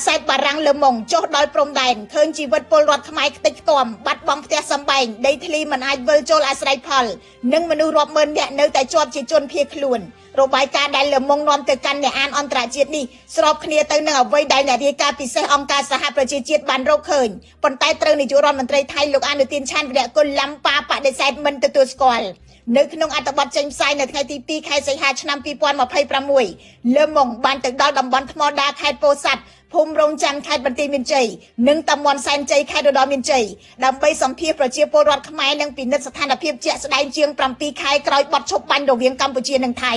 សែតបារាំងលើម៉ុងចុះដល់ព្រំដែនឃើញជីវិតពលរដ្ឋខ្មែរខ្ទេចខ្ទាំបាត់បង់ផ្ទះសម្បែងដីធ្លីមិនអាចវិលចូលអាស្រ័យផលនិងមនុស្សរាប់ម៉ឺននាក់នៅតែជាប់ជាជនភៀសខ្លួនរបាយការណ៍ដែលលើម៉ុងនាំទៅកាន់អ្នកអានអន្តរជាតិនេះស្របគ្នាទៅនឹងអ្វីដែលអ្នករាយការណ៍ពិសេសអង្គការសហប្រជាជាតិបានរកឃើញប៉ុន្តែត្រូវនាយករដ្ឋមន្ត្រីថៃលោកអនុទានឆានវិរៈគុលឡាំប៉ាបដិសេធមិនទទួលស្គាល់នៅក្នុងអត្ថបទចេញផ្សាយនៅថ្ងៃទី2ខែសីហាឆ្នាំ2026លើម៉ុងបានទៅដល់តំបន់ថ្មដាខេត្តពោធិ៍សាត់ភូមិរងចាំខេត្តបន្ទាយមានជ័យនិងតំបន់សែនជ័យខេត្តឧត្តរមានជ័យដើម្បីសម្ភាសប្រជាពលរដ្ឋខ្មែរនិងពិនិត្យស្ថានភាពជាក់ស្ដែងជាង7ខែក្រោយបទឈប់បាញ់រវាងកម្ពុជានិងថៃ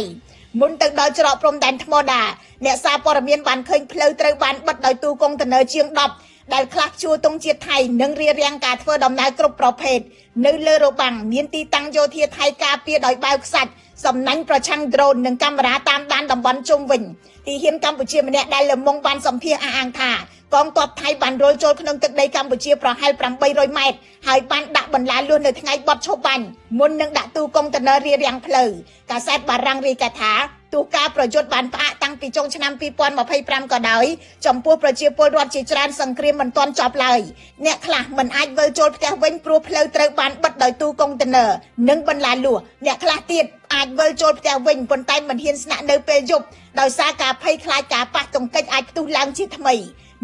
មុនទៅដល់ច្រកព្រំដែនថ្មដាអ្នកសារព័ត៌មានបានឃើញផ្លូវត្រូវបានបិទដោយទូកុងតឺន័រជាង10ដែលខ្លះជួទង់ជាតិថៃនិងរារាំងការធ្វើដំណើរគ្រប់ប្រភេទនៅលើរបាំងមានទីតាំងយោធាថៃការពារដោយបាវខ្សាច់សំណាញ់ប្រឆាំងដ្រូននិងកាមេរ៉ាតាមដានតំបន់ជុំវិញទីហ៊ានកម្ពុជាម្នាក់ដែលលើម៉ុងបានសម្ភាសអះអាងថាកងទ័ពថៃបានរុលចូលក្នុងទឹកដីកម្ពុជាប្រហែល800ម៉ែត្រហើយបានដាក់បន្លាលួសនៅថ្ងៃបត់ឈប់បាញ់មុននឹងដាក់ទូកុងតឺន័ររារាំងផ្លូវកាសែតបារាំងរាយការណ៍ថាទូការប្រយុទ្ធបានផ្អាកតាំងពីចុងឆ្នាំ2025ក៏ដោយចំពោះប្រជាពលរដ្ឋជាច្រើនសង្គ្រាមមិនទាន់ចប់ឡើយអ្នកខ្លះមិនអាចវិលចូលផ្ទះវិញព្រោះផ្លូវត្រូវបានបិទដោយទូកុងតឺន័រនិងបន្លាលួសអ្នកខ្លះទៀតអាចវិលចូលផ្ទះវិញប៉ុន្តែមិនហ៊ានស្នាក់នៅពេលយប់ដោយសារការភ័យខ្លាចការប៉ះទង្គិចអាចផ្ទុះឡើងជាថ្មី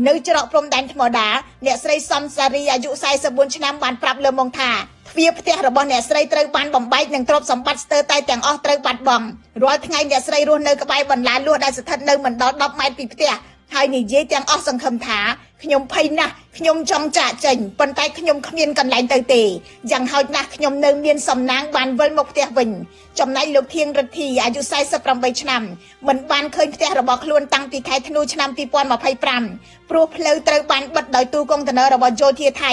នៅច្រកព្រំដែនថ្មដាអ្នកស្រីសំសារីអាយុ44ឆ្នាំបានប្រាប់លើម៉ុងថាទ្វារផ្ទះរបស់អ្នកស្រីត្រូវបានបំបែកនិងទ្រព្យសម្បត្តិស្ទើរតែទាំងអស់ត្រូវបាត់បង់រាល់ថ្ងៃអ្នកស្រីរស់នៅក្បែរបន្លាលួសដែលស្ថិតនៅមិនដល់10ម៉ែត្រពីផ្ទះហើយនិយាយទាំងអស់សង្ឃឹមថាខ្ញុំភ័យណាស់ខ្ញុំចង់ចាកចេញប៉ុន្តែខ្ញុំគ្មានកន្លែងទៅទេយ៉ាងហោចណាស់ខ្ញុំនៅមានសំណាងបានវិលមកផ្ទះវិញចំណែកលោកធៀងរិទ្ធីអាយុ48ឆ្នាំមិនបានឃើញផ្ទះរបស់ខ្លួនតាំងពីខែធ្នូឆ្នាំ2025ព្រោះផ្លូវត្រូវបានបិទដោយទូកុងតឺន័ររបស់យោធាថៃ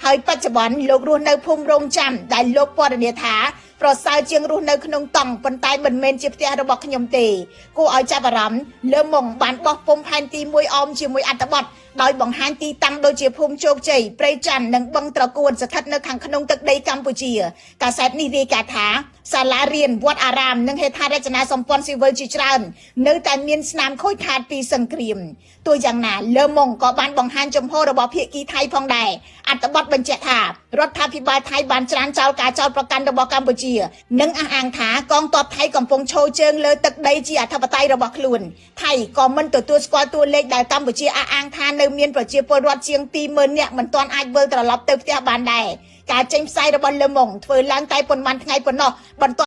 ហើយបច្ចុប្បន្នលោករស់នៅភូមិរងចាំដែលលោកពណ៌នាថាប្រសើរជាងរស់នៅក្នុងតង់ប៉ុន្តែមិនមែនជាផ្ទះរបស់ខ្ញុំទេគួរឲ្យចាប់អារម្មណ៍លើម៉ុងបានបោះពុម្ពផែនទីមួយអមជាមួយអត្ថបទដោយបង្ហាញទីតាំងដូចជាភូមិជោគជ័យព្រៃច័ន្ទនិងបឹងត្រកួនស្ថិតនៅខាងក្នុងទឹកដីកម្ពុជាកាសែតនេះរាយការណ៍ថាសាលារៀនវត្តអារាមនិងហេដ្ឋារចនាសម្ព័ន្ធស៊ីវិលជាច្រើននៅតែមានស្នាមខូចខាតពីសង្គ្រាមទោះយ៉ាងណាលើម៉ុងក៏បានបង្ហាញចំហរបស់ភាគីថៃផងដែរអត្ថបទបញ្ជាក់ថារដ្ឋាភិបាលថៃបានច្រានចោលការចោទប្រកាន់របស់កម្ពុជានិងអះអាងថាកងទ័ពថៃកំពុងឈរជើងលើទឹកដីជាអធិបតេយ្យរបស់ខ្លួនថៃក៏មិនទទួលស្គាល់តួលេខដែលកម្ពុជាអះអាងថានៅមានប្រជាពលរដ្ឋជាង20,000នាក់មិនទាន់អាចវិលត្រឡប់ទៅផ្ទះបានដែរការចេញផ្សាយរបស់លើម៉ុងធ្វើឡើងតែប៉ុន្មានថ្ងៃប៉ុណ្ណោះបន្ទាប់